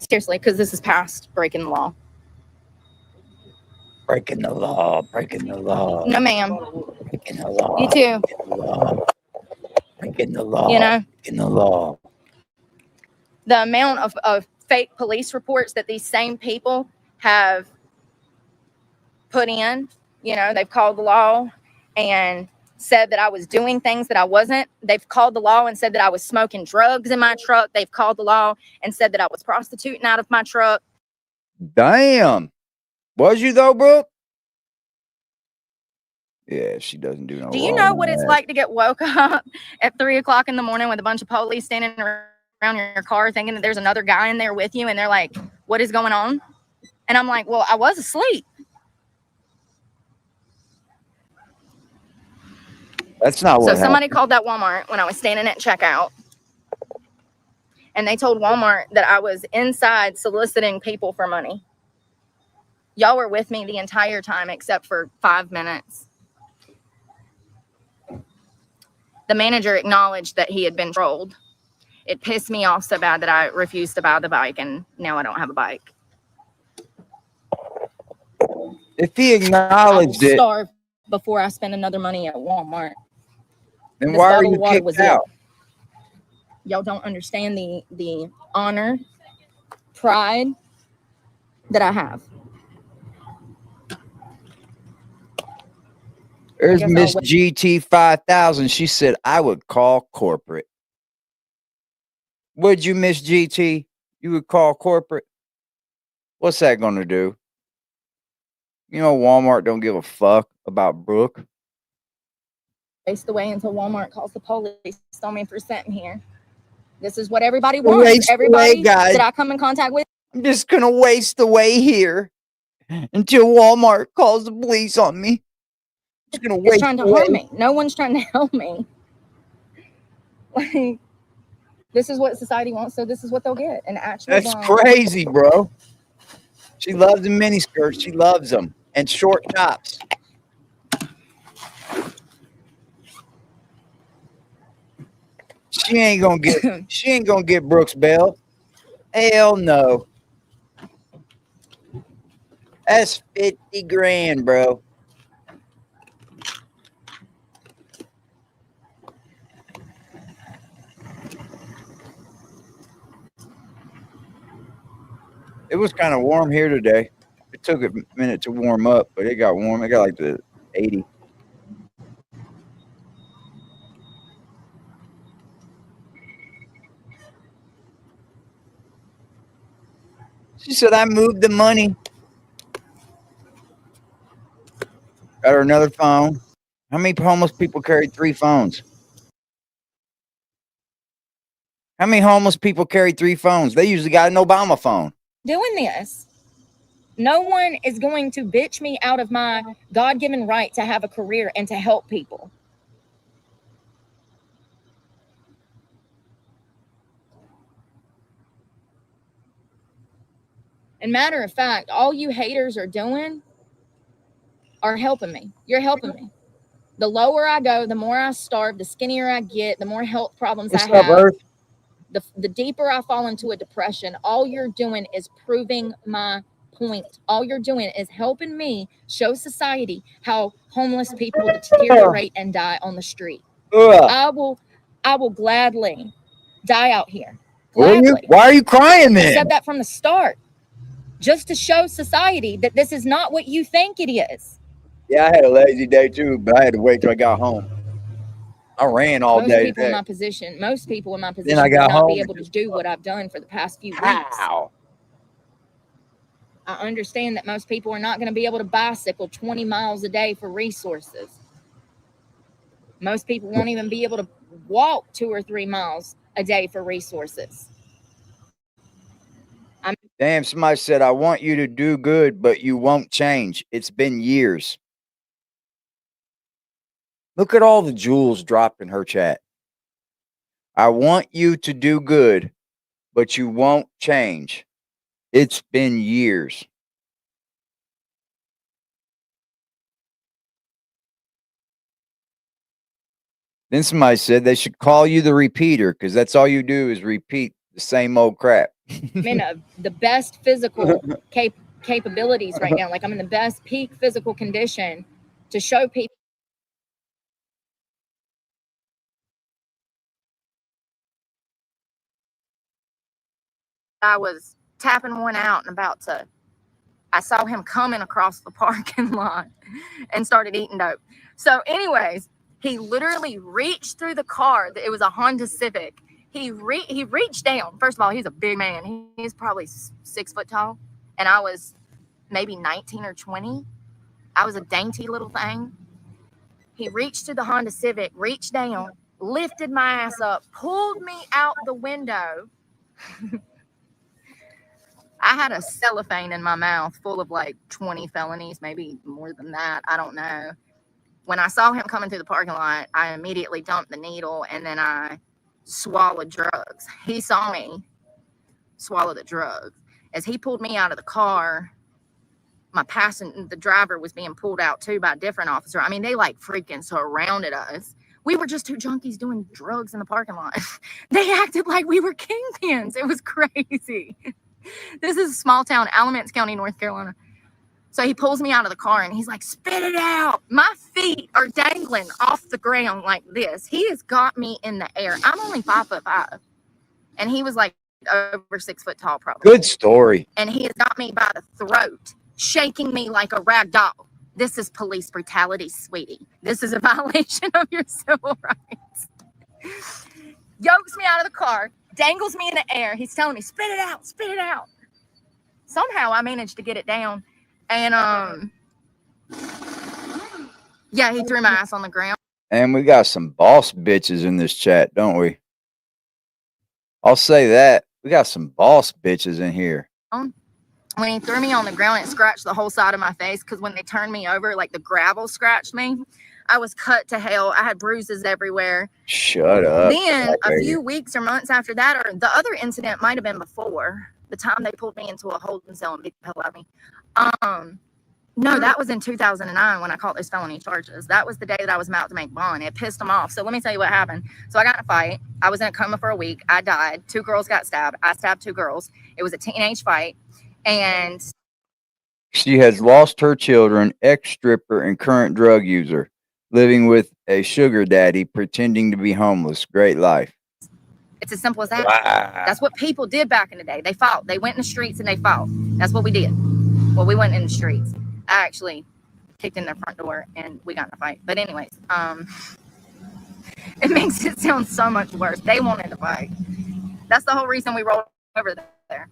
Seriously, because this is past breaking the law. Breaking the law. Breaking the law. No, ma'am. Breaking the law. You too. Breaking the law. You know? Breaking the law. The amount of fake police reports that these same people have put in, you know, they've called the law and said that I was doing things that I wasn't. They've called the law and said that I was smoking drugs in my truck. They've called the law and said that I was prostituting out of my truck. Damn. Was you though, Brooke? Yeah, she doesn't do no. Do you know what it's like to get woke up at 3 o'clock in the morning with a bunch of police standing around your car thinking that there's another guy in there with you, and they're like, what is going on? And I'm like, well, I was asleep. That's not what. So somebody called that Walmart when I was standing at checkout, and they told Walmart that I was inside soliciting people for money. Y'all were with me the entire time except for 5 minutes. The manager acknowledged that he had been trolled. It pissed me off so bad that I refused to buy the bike, and now I don't have a bike. If he acknowledged it, starve before I spend another money at Walmart. Then This why are bottle you of water kicked was out? Y'all don't understand the honor, pride that I have. There's guess I'll Miss wait. GT 5000. She said, I would call corporate. Would you, Miss GT? You would call corporate? What's that going to do? You know, Walmart don't give a fuck about Brooke. Waste away until Walmart calls the police on me for sitting here. This is what everybody Waste wants. away, Everybody guys. that I come in contact with. I'm just going to waste away here until Walmart calls the police on me. I'm just going to It's waste trying to away. harm me. No one's trying to help me. Like, this is what society wants, so this is what they'll get. An actual That's bomb. crazy, bro. She loves the miniskirts. She loves them. And short tops. She ain't gonna get Brooke's bail. Hell no. That's 50 grand, bro. It was kind of warm here today. It took a minute to warm up, but it got warm. It got like the 80. She said, I moved the money. Got her another phone. How many homeless people carry 3 phones? How many homeless people carry 3 phones? They usually got an Obama phone. Doing this. No one is going to bitch me out of my God-given right to have a career and to help people. And matter of fact, all you haters are doing are helping me. You're helping me. The lower I go, the more I starve, the skinnier I get, the more health problems What's I up, have. Earth? The deeper I fall into a depression. All you're doing is proving my point. All you're doing is helping me show society how homeless people deteriorate and die on the street. I will gladly die out here. Gladly. Why are you crying then? I said that from the start, just to show society that this is not what you think it is. Yeah, I had a lazy day too, but I had to wait till I got home. I ran all Most day. people in my position Then I would got not home be able to do what I've done for the past few weeks. How? I understand that most people are not going to be able to bicycle 20 miles a day for resources. Most people won't even be able to walk 2 or 3 miles a day for resources. Damn, somebody said, I want you to do good, but you won't change. It's been years. Look at all the jewels dropped in her chat. I want you to do good, but you won't change. It's been years. Then somebody said they should call you the repeater because that's all you do is repeat the same old crap. I'm in the best physical capabilities right now. Like, I'm in the best peak physical condition to show people. I was tapping one out and I saw him coming across the parking lot and started eating dope. So anyways, he literally reached through the car. It was a Honda Civic. He reached down. First of all, he's a big man. He's probably 6 foot tall. And I was maybe 19 or 20. I was a dainty little thing. He reached to the Honda Civic, reached down, lifted my ass up, pulled me out the window. I had a cellophane in my mouth full of like 20 felonies, maybe more than that. I don't know. When I saw him coming through the parking lot, I immediately dumped the needle and then I swallowed drugs. He saw me swallow the drugs. As he pulled me out of the car, the driver was being pulled out too by a different officer. I mean, they like freaking surrounded us. We were just 2 junkies doing drugs in the parking lot. They acted like we were kingpins. It was crazy. This is a small town, Alamance County, North Carolina. So he pulls me out of the car and he's like, spit it out. My feet are dangling off the ground like this. He has got me in the air. I'm only 5'5". And he was like over 6 foot tall, probably. Good story. And he has got me by the throat, shaking me like a rag doll. This is police brutality, sweetie. This is a violation of your civil rights. Yokes me out of the car, dangles me in the air. He's telling me, spit it out, spit it out. Somehow I managed to get it down. And yeah, he threw my ass on the ground. And we got some boss bitches in this chat, don't we? I'll say that. We got some boss bitches in here. When he threw me on the ground, it scratched the whole side of my face, because when they turned me over, like the gravel scratched me. I was cut to hell. I had bruises everywhere. Shut up. Then a few weeks or months after that, or the other incident might have been before, the time they pulled me into a holding cell and beat the hell out of me. No, that was in 2009 when I caught those felony charges. That was the day that I was about to make bond. It pissed them off. So let me tell you what happened. So I got in a fight. I was in a coma for a week. I died. 2 girls got stabbed. I stabbed 2 girls. It was a teenage fight. And she has lost her children, ex-stripper and current drug user, living with a sugar daddy, pretending to be homeless. Great life. it's as simple as that. Wow. That's what people did back in the day. They fought. They went in the streets and they fought. That's what we did. Well, we went in the streets. I actually kicked in their front door and we got in a fight. But anyways, it makes it sound so much worse. They wanted to fight. That's the whole reason we rolled over there.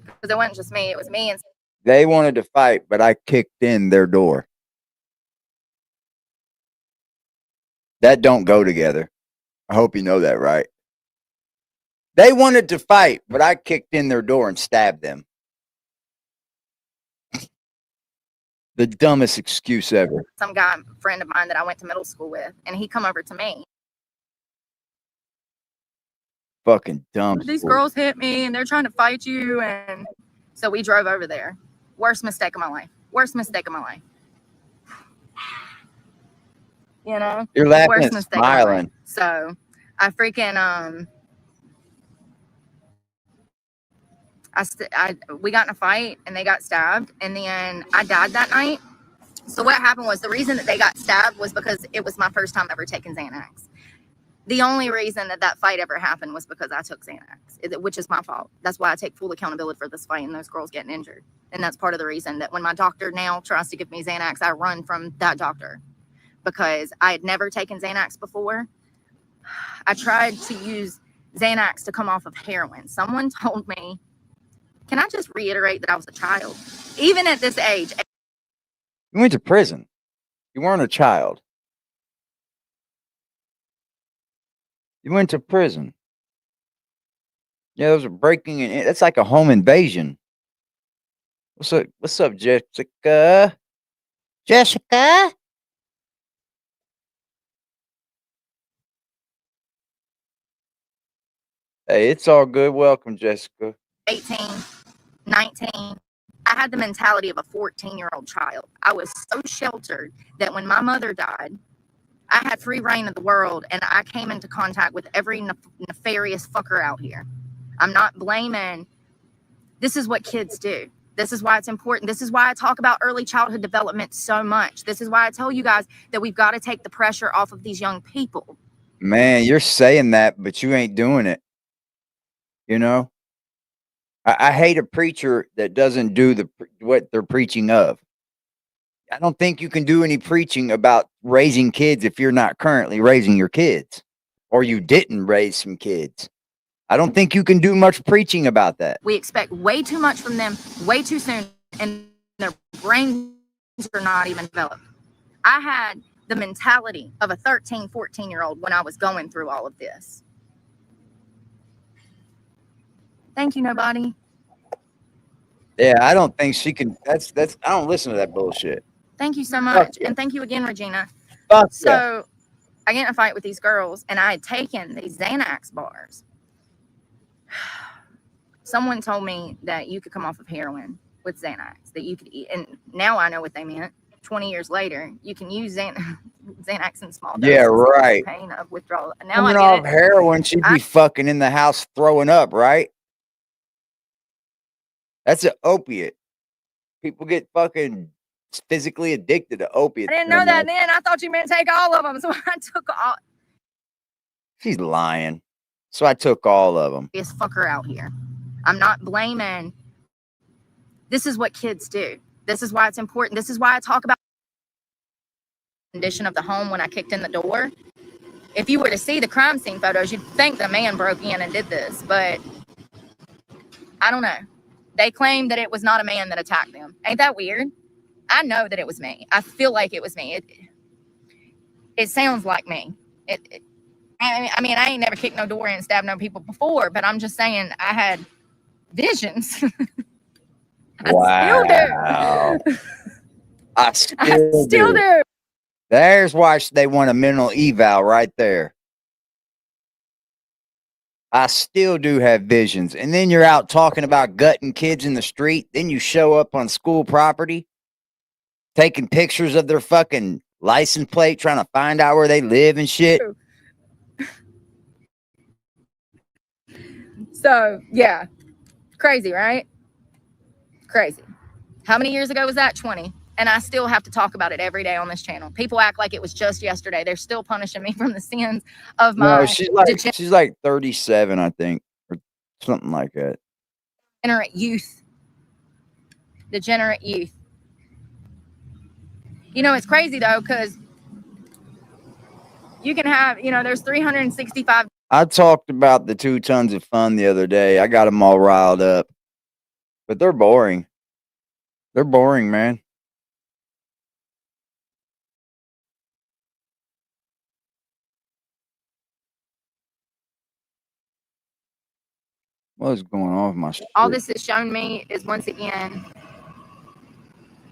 Because it wasn't just me. It was me and... They wanted to fight, but I kicked in their door. That don't go together. I hope you know that, right? They wanted to fight, but I kicked in their door and stabbed them. The dumbest excuse ever. Some guy, friend of mine that I went to middle school with, and he come over to me. Fucking dumb. These girls hit me and they're trying to fight you. And so we drove over there. Worst mistake of my life. Worst mistake of my life. You know? You're laughing Worst and mistake of my life. smiling. So I freaking, we got in a fight and they got stabbed, and then I died that night. So what happened was, the reason that they got stabbed was because it was my first time ever taking Xanax. The only reason that that fight ever happened was because I took Xanax, which is my fault. That's why I take full accountability for this fight and those girls getting injured. And that's part of the reason that when my doctor now tries to give me Xanax, I run from that doctor, because I had never taken Xanax before. I tried to use Xanax to come off of heroin. Someone told me, can I just reiterate that I was a child? Even at this age. You went to prison. You weren't a child. You went to prison. Yeah, those are breaking and that's like a home invasion. What's up? What's up, Jessica? Jessica? Hey, it's all good. Welcome, Jessica. 18, 19. I had the mentality of a 14-year-old child. I was so sheltered that when my mother died, I had free reign of the world, and I came into contact with every nefarious fucker out here. I'm not blaming. This is what kids do. This is why it's important. This is why I talk about early childhood development so much. This is why I tell you guys that we've got to take the pressure off of these young people. Man, you're saying that, but you ain't doing it. You know? I hate a preacher that doesn't do what they're preaching of. I don't think you can do any preaching about raising kids if you're not currently raising your kids, or you didn't raise some kids. I don't think you can do much preaching about that. We expect way too much from them way too soon, and their brains are not even developed. I had the mentality of a 13, 14-year-old when I was going through all of this. Thank you, nobody. Yeah, I don't think she can. That's. I don't listen to that bullshit. Thank you so much. Yeah. And thank you again, Regina. Fuck yeah. So I get in a fight with these girls, and I had taken these Xanax bars. Someone told me that you could come off of heroin with Xanax, that you could eat. And now I know what they meant. 20 years later, you can use Xanax in small doses. Yeah, right. Pain of withdrawal. Now Coming I off get it. heroin, she'd be fucking in the house throwing up, right? That's an opiate. People get fucking physically addicted to opiates. I didn't know that then. I thought you meant take all of them. So I took all. She's lying. So I took all of them. This fucker out here. I'm not blaming. This is what kids do. This is why it's important. This is why I talk about the condition of the home when I kicked in the door. If you were to see the crime scene photos, you'd think the man broke in and did this, but I don't know. They claim that it was not a man that attacked them. Ain't that weird? I know that it was me. I feel like it was me. It sounds like me. I mean, I ain't never kicked no door and stabbed no people before, but I'm just saying I had visions. Wow. I still do. There's why they want a mental eval right there. I still do have visions. And then you're out talking about gutting kids in the street. Then you show up on school property, taking pictures of their fucking license plate, trying to find out where they live and shit. So, yeah. Crazy, right? Crazy. How many years ago was that? 20. And I still have to talk about it every day on this channel. People act like it was just yesterday. They're still punishing me from the sins of my... No, she's like 37, I think, or something like that. Degenerate youth. Degenerate youth. You know, it's crazy, though, because you can have, you know, there's 365... I talked about the 2 tons of fun the other day. I got them all riled up. But they're boring. They're boring, man. What's going on with my shit? All this has shown me is, once again,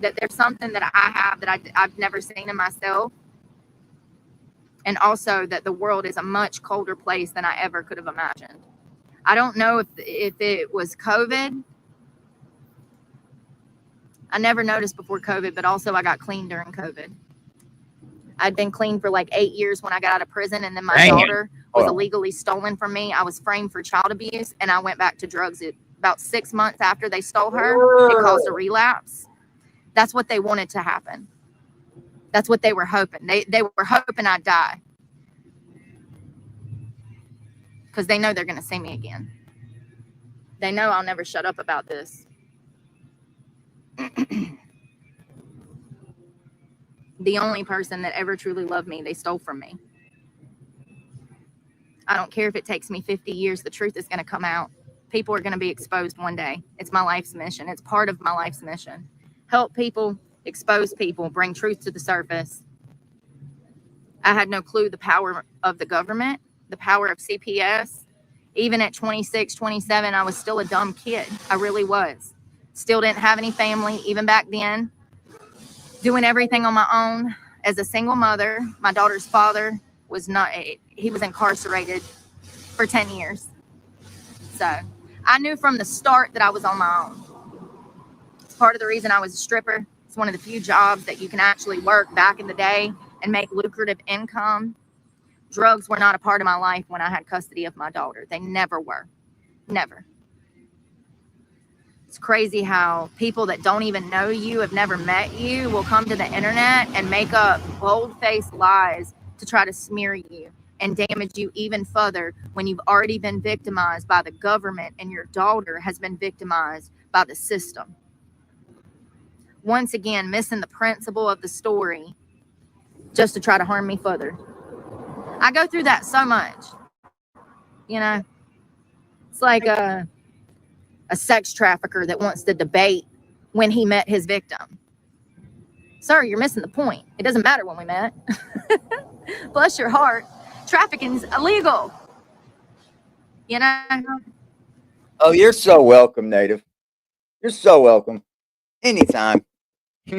that there's something that I have that I've never seen in myself. And also that the world is a much colder place than I ever could have imagined. I don't know if it was COVID. I never noticed before COVID, but also I got clean during COVID. I'd been clean for like 8 years when I got out of prison, and then my daughter was illegally stolen from me. I was framed for child abuse, and I went back to drugs. About 6 months after they stole her, it caused a relapse. That's what they wanted to happen. That's what they were hoping. They were hoping I'd die. Because they know they're going to see me again. They know I'll never shut up about this. The only person that ever truly loved me, they stole from me. I don't care if it takes me 50 years. The truth is going to come out. People are going to be exposed one day. It's my life's mission. It's part of my life's mission. Help people, expose people, bring truth to the surface. I had no clue the power of the government, the power of CPS. Even at 26, 27, I was still a dumb kid. I really was. Still didn't have any family, even back then. Doing everything on my own as a single mother. My daughter's father was he was incarcerated for 10 years. So I knew from the start that I was on my own. It's part of the reason I was a stripper. It's one of the few jobs that you can actually work back in the day and make lucrative income. Drugs were not a part of my life when I had custody of my daughter. They never were. Never. It's crazy how people that don't even know you, have never met you, will come to the internet and make up bold-faced lies to try to smear you and damage you even further when you've already been victimized by the government and your daughter has been victimized by the system. Once again, missing the principle of the story just to try to harm me further. I go through that so much. You know, it's like a sex trafficker that wants to debate when he met his victim. Sir, you're missing the point. It doesn't matter when we met. Bless your heart. Trafficking's illegal. You know? Oh, you're so welcome, Native. You're so welcome. Anytime. Oh,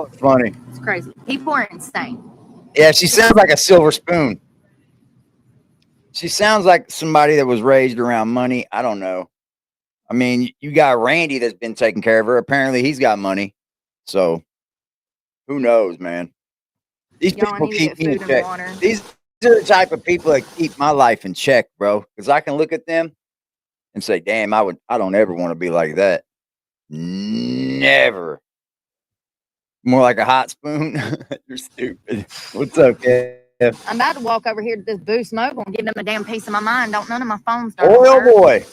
it's funny. It's crazy. People are insane. Yeah, she sounds like a silver spoon. She sounds like somebody that was raised around money. I don't know. I mean, you got Randy that's been taking care of her. Apparently, he's got money. So, who knows, man? These people keep me in check. These are the type of people that keep my life in check, bro. Because I can look at them and say, damn, I don't ever want to be like that. Never. More like a hot spoon. You're stupid. What's up, Kev? I'm about to walk over here to this Boost Mobile and give them a damn piece of my mind. Don't none of my phones start Oil work. boy.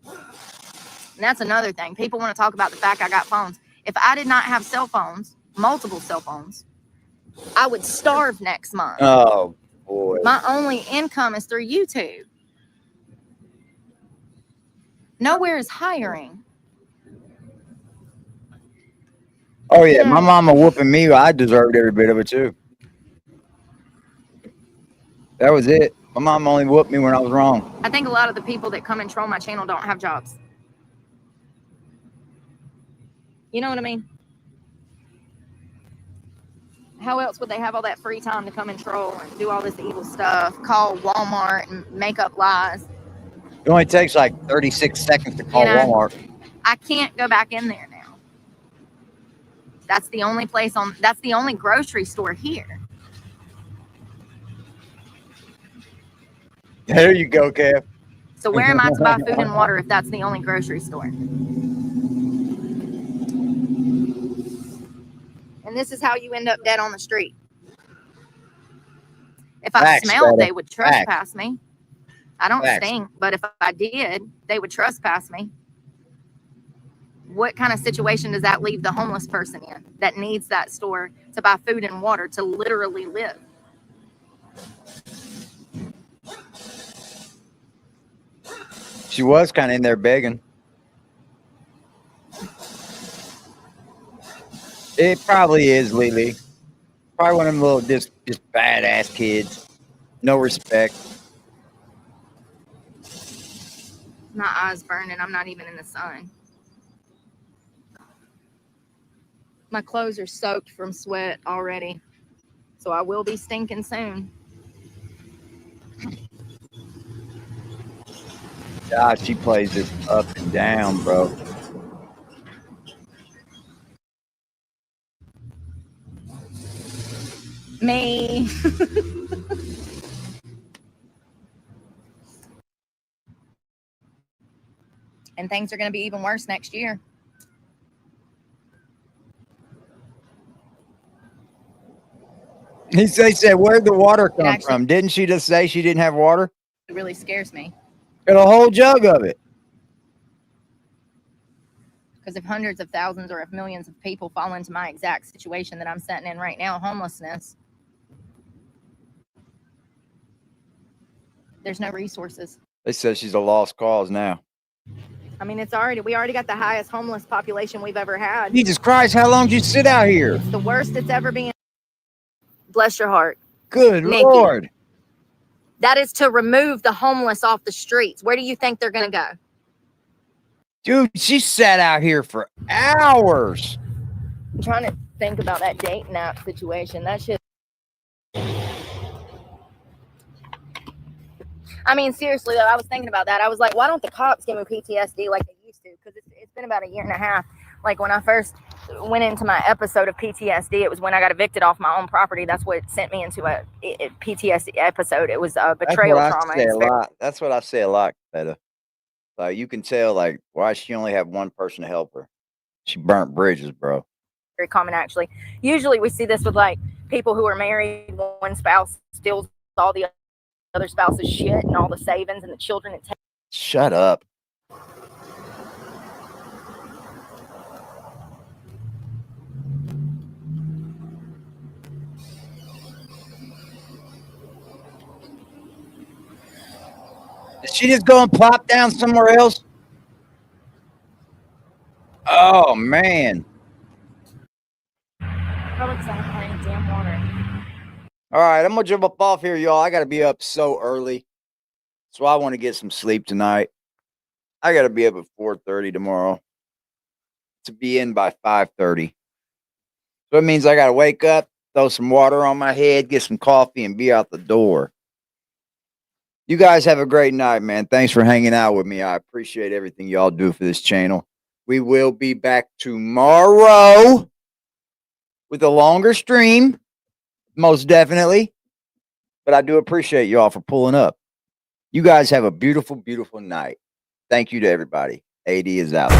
And that's another thing. People want to talk about the fact I got phones. If I did not have cell phones, multiple cell phones, I would starve next month. Oh boy. My only income is through YouTube. Nowhere is hiring. Oh yeah, my Yeah. mama whooping me. I deserved every bit of it too. That was it. My mom only whooped me when I was wrong. I think a lot of the people that come and troll my channel don't have jobs. You know what I mean? How else would they have all that free time to come and troll and do all this evil stuff, call Walmart and make up lies? It only takes like 36 seconds to call You know, Walmart. I can't go back in there now. That's the only that's the only grocery store here. There you go, Kev. So where am I to buy food and water if that's the only grocery store? And this is how you end up dead on the street. If I Facts, smelled, brother. they would trespass Facts. me. I don't Facts. stink, but if I did, they would trespass me. What kind of situation does that leave the homeless person in that needs that store to buy food and water to literally live? She was kind of in there begging. It probably is, Lily. Probably one of them little just badass kids. No respect. My eyes burning. I'm not even in the sun. My clothes are soaked from sweat already. So I will be stinking soon. God, she plays this up and down, bro. Me. And things are going to be even worse next year. He said, where'd the water come actually- from? Didn't she just say she didn't have water? It really scares me. Got a whole jug of it. Because if hundreds of thousands or if millions of people fall into my exact situation that I'm sitting in right now, homelessness, there's no resources. They said she's a lost cause now. I mean, we already got the highest homeless population we've ever had. Jesus Christ, how long did you sit out here? It's the worst it's ever been. Bless your heart. Good Nikki. Lord. That is to remove the homeless off the streets. Where do you think they're going to go? Dude, she sat out here for hours. I'm trying to think about that dating app situation. That shit. I mean, seriously, though, I was thinking about that. I was like, why don't the cops give me PTSD like they used to? Because it's been about a year and a half. Like when I first went into my episode of PTSD, it was when I got evicted off my own property. That's what sent me into a PTSD episode. It was a betrayal trauma. That's what I say a lot, Beta. Like you can tell, like, why she only have one person to help her. She burnt bridges, bro. Very common, actually. Usually we see this with like people who are married. One spouse steals all the other spouse's shit and all the savings and the children. Shut up. Did she just go and plop down somewhere else? Oh, man. Probably because I'm playing damn water. All right, I'm going to jump up off here, y'all. I got to be up so early. So I want to get some sleep tonight. I got to be up at 4:30 tomorrow to be in by 5:30. So it means I got to wake up, throw some water on my head, get some coffee, and be out the door. You guys have a great night, man. Thanks for hanging out with me. I appreciate everything y'all do for this channel. We will be back tomorrow with a longer stream, most definitely. But I do appreciate y'all for pulling up. You guys have a beautiful, beautiful night. Thank you to everybody. AD is out.